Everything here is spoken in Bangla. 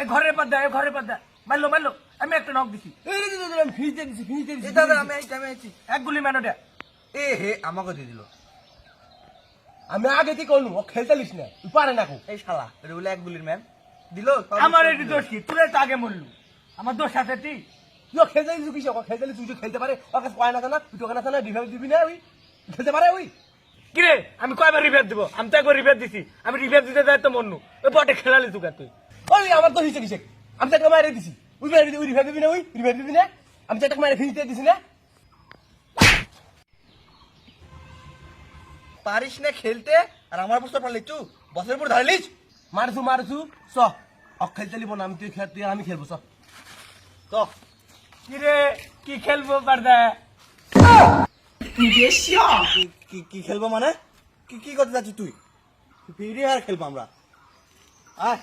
এই ঘরের পাদ্দা এই ঘরের পাদ্দা মারলো মারলো আমি একটা নক দিছি আমি ফিনিতে দিছি দাদা আমি আইছি এক গুলি ম্যানোটা এ হে আমাকে দিয়ে দিল আমি আগে থেকে কইনু ও খেলতে লিস না তুই পারে না কো এই শালা এটা বলে এক গুলির ম্যাম দিল আমার এই দোষ কি তুই তো আগে মরলু আমার দোষ আছে তুই তুই খেলতে লিস কি ও খেলতে লিস তুই খেলতে পারে ওকে পায় না না তুই তো না ডিভাইস দিবি না ওই খেলতে পারে ওই কিরে আমি কয়বার রিভেট দিব আমি তো একবার রিভেট দিছি আমি রিভেট দিতে যাই তো মন্নু ওই বটে খেলালি তুই তুই ওই আমার তো হিসে কিসে আমি তো একটা মাইরে দিছি ওই মাইরে ওই রিভাইস দিবি না ওই রিভাইস দিবি না আমি তো একটা মাইরে ফিনিতে দিছি না পারিস না খেলতে আর আমার উপর পারলি চু বসের উপর ধরলিস মারছু চ ও খেলতে লিব না আমি তুই খেলতে আমি খেলবো চ তো কিরে কি খেলবো পারদা কি খেলবো মানে কি কি করতে যাচ্ছিস তুই ফ্রি ফায়ার খেলবো আমরা আয়